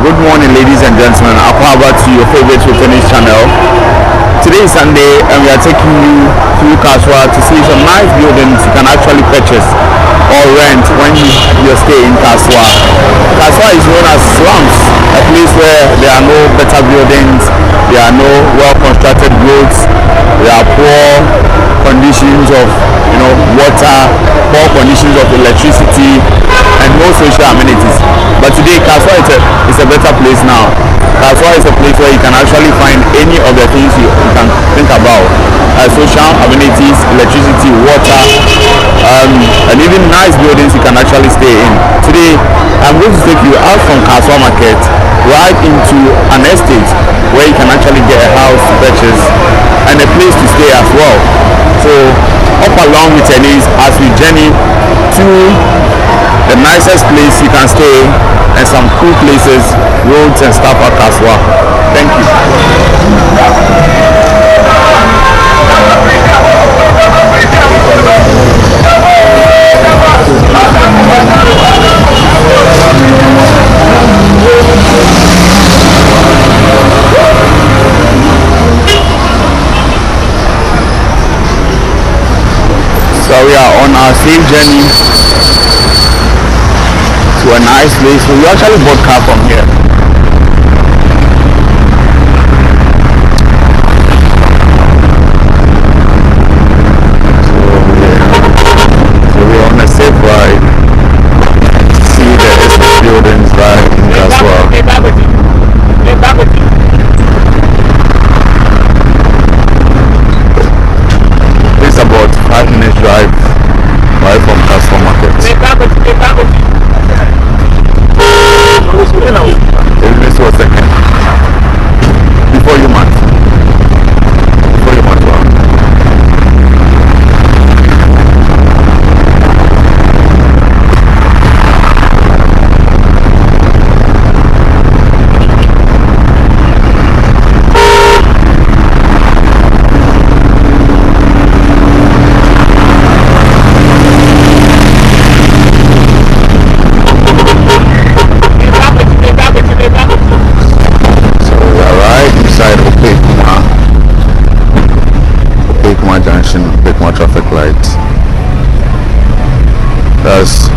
Good morning, ladies and gentlemen. Welcome to your favorite fitness channel. Today is Sunday and we are taking you through Kasoa to see some nice buildings you can actually purchase or rent when you stay in Kasoa. Kasoa is known as slums, a place where there are no better buildings, there are no well-constructed roads, there are poor conditions of water, poor conditions of electricity, and no social amenities. But today Kasoa is a better place now. Kasoa is a place where you can actually find any of the things you can think about. Social amenities, electricity, water, and even nice buildings you can actually stay in. Today I'm going to take you out from Kasoa market right into an estate where you can actually get a house to purchase and a place to stay as well. So up along with Chinese as we journey to the nicest place you can stay and some cool places, roads and stuff at Kasoa. Thank you. So we are on our safe journey to a nice place. We actually bought car from here. So we're on a safe ride. See the estate buildings right in Kasoa. It's about 5 minutes drive right from Kasoa market. This was second before you march. Traffic light. That's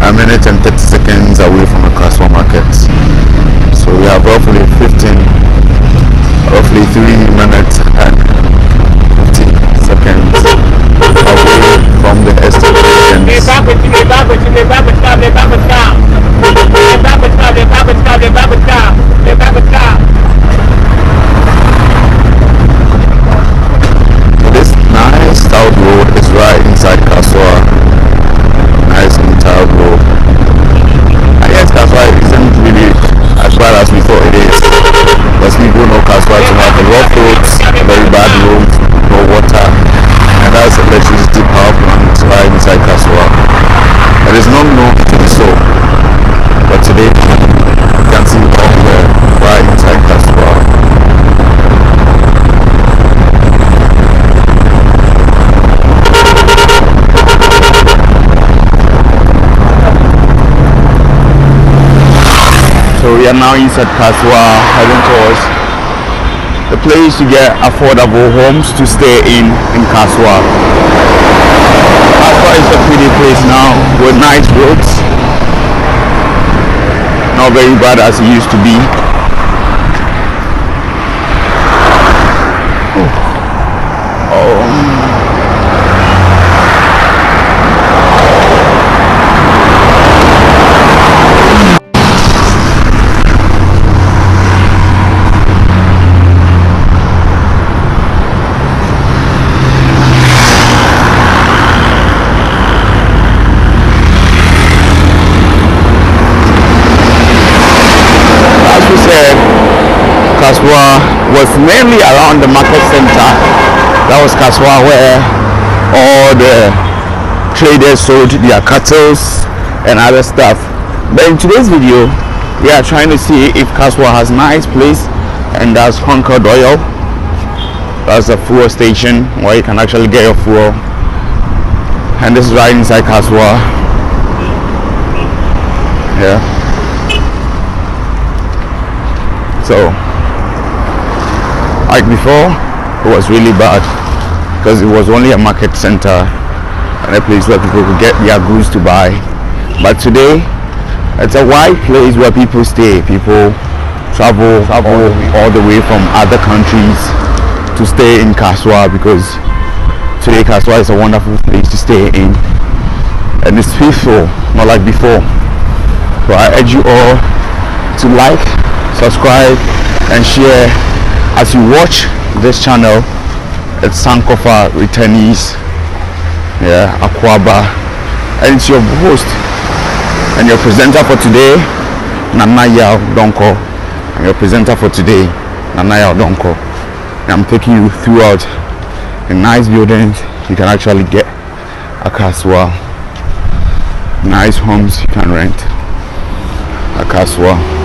a minute and 30 seconds away from the Kasoa market. So we have roughly 3 minutes and 50 seconds away from the estate buildings. South Road is right inside Kasoa. Nice and tiled road. I guess Kasoa isn't really as bad as we thought it is. Because people know Kasoa to have a rough roads, very bad roads, no water, and that's electricity power plant right inside Kasoa. It is not known to be so, but today you can see all there right inside Kasoa. So we are now inside Kasoa, heading towards the place to get affordable homes to stay in Kasoa. Kasoa is a pretty place now with nice roads, not very bad as it used to be. Kasoa was mainly around the market center. That was Kasoa where all the traders sold their cattle and other stuff. But in today's video, we are trying to see if Kasoa has nice place, and that's Concord Oil. That's a fuel station where you can actually get your fuel. And this is right inside Kasoa. Yeah. So like before, it was really bad because it was only a market center and a place where people could get their goods to buy. But today, it's a wide place where people stay. People travel all the way from other countries to stay in Kasoa, because today Kasoa is a wonderful place to stay in, and it's peaceful, not like before. So I urge you all to like, subscribe, and share as you watch this channel. It's Sankofa returnees, Akwaba, and it's your host and your presenter for today, Nanaya Donko. I'm your presenter for today, Nanaya Donko. I'm taking you throughout the nice buildings you can actually get at Kasoa, nice homes you can rent at Kasoa.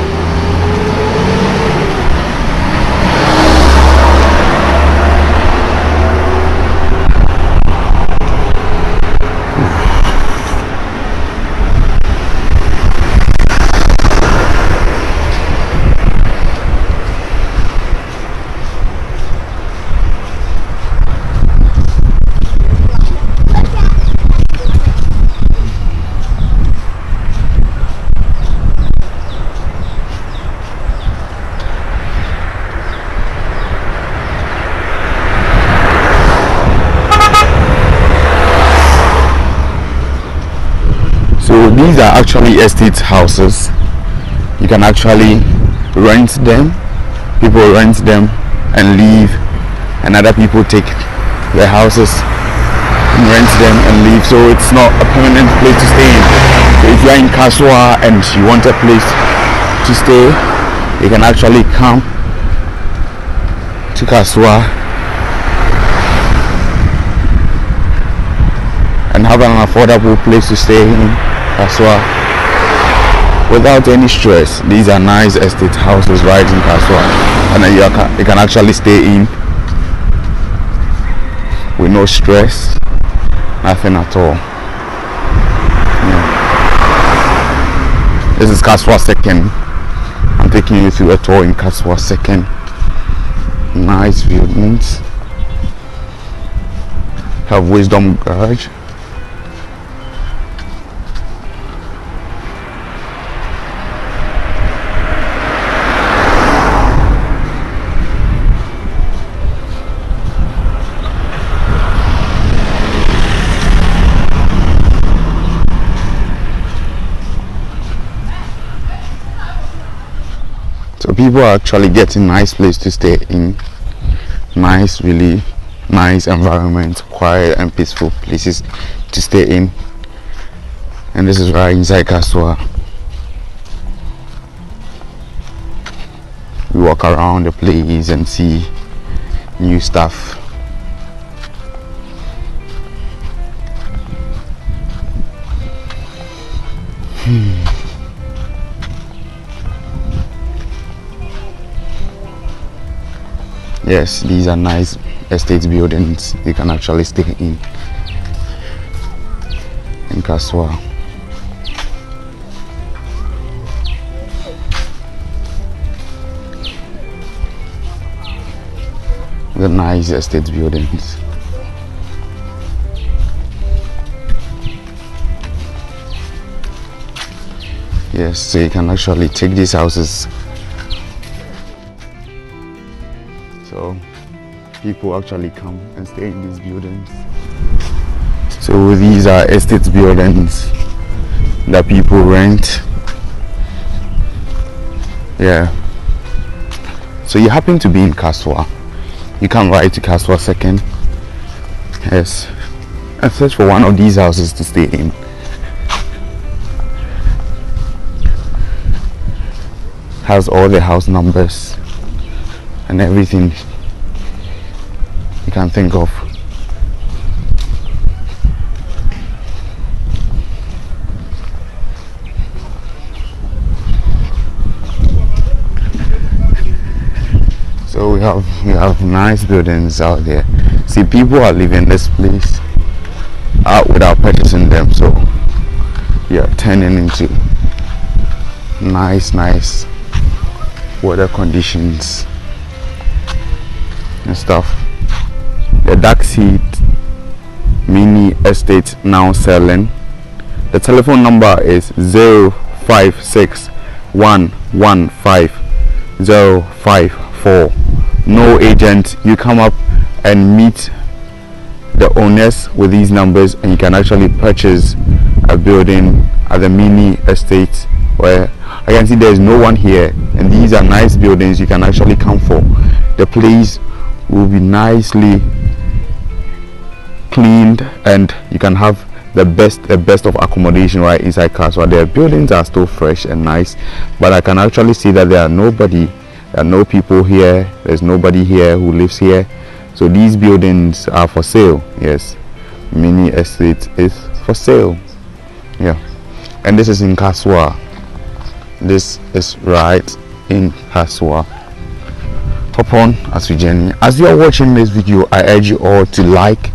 So these are actually estate houses. You can actually rent them. People rent them and leave, and other people take their houses and rent them and leave. So it's not a permanent place to stay in. So if you are in Kasoa and you want a place to stay, you can actually come to Kasoa and have an affordable place to stay in Kasoa without any stress. These are nice estate houses right in Kasoa, and then you can actually stay in with no stress, nothing at all. This is Kasoa Second. I'm taking you through a tour in Kasoa Second. Nice buildings. Have Wisdom Garage. So people are actually getting nice place to stay in, nice, really nice environment, quiet and peaceful places to stay in. And this is right inside Kasoa. We walk around the place and see new stuff. Yes, these are nice estate buildings you can actually stay in Kasoa. The nice estate buildings. Yes, so you can actually take these houses. So people actually come and stay in these buildings. So these are estate buildings that people rent. Yeah. So you happen to be in Kasoa, you come right to Kasoa Second. Yes. And search for one of these houses to stay in. Has all the house numbers and everything you can think of. So we have nice buildings out there. See, people are living this place out without purchasing them, so you're turning into nice weather conditions and stuff. The dark seat mini estate now selling. The telephone number is 0561150554. No agent. You come up and meet the owners with these numbers, and you can actually purchase a building at the mini estate, where I can see there's no one here, and these are nice buildings you can actually come for. The place will be nicely cleaned, and you can have the best of accommodation right inside Kasoa. The buildings are still fresh and nice, but I can actually see that there are no people here. There's nobody here who lives here. So these buildings are for sale. Yes, mini estate is for sale. Yeah, and this is in Kasoa. This is right in Kasoa. Hop on as we journey. As you are watching this video, I urge you all to like,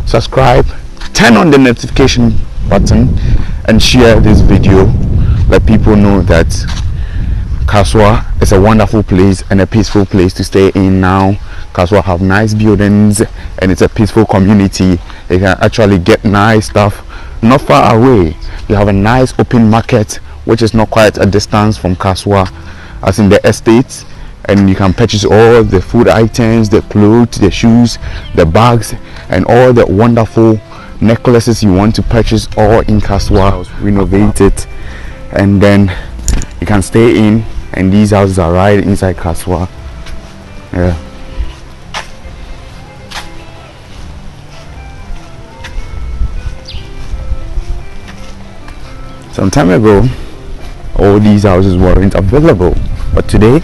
subscribe, turn on the notification button, and share this video. Let people know that Kasoa is a wonderful place and a peaceful place to stay in now. Kasoa have nice buildings, and it's a peaceful community. You can actually get nice stuff not far away. You have a nice open market, which is not quite a distance from Kasoa, as in the estates, and you can purchase all the food items, the clothes, the shoes, the bags, and all the wonderful necklaces you want to purchase, all in Kasoa. Renovate it, and then you can stay in, and these houses are right inside Kasoa. Yeah. Some time ago, all these houses weren't available, but today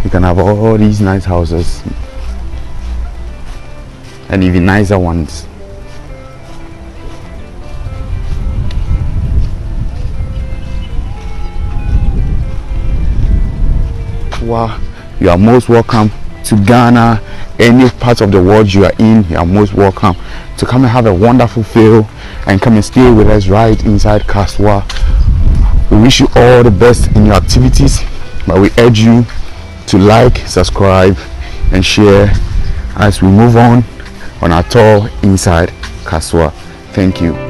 you can have all these nice houses and even nicer ones. Wow, you are most welcome to Ghana. Any part of the world you are in, you are most welcome to come and have a wonderful feel and come and stay with us right inside Kasoa. We wish you all the best in your activities, but we urge you to like, subscribe, and share as we move on our tour inside Kasoa. Thank you.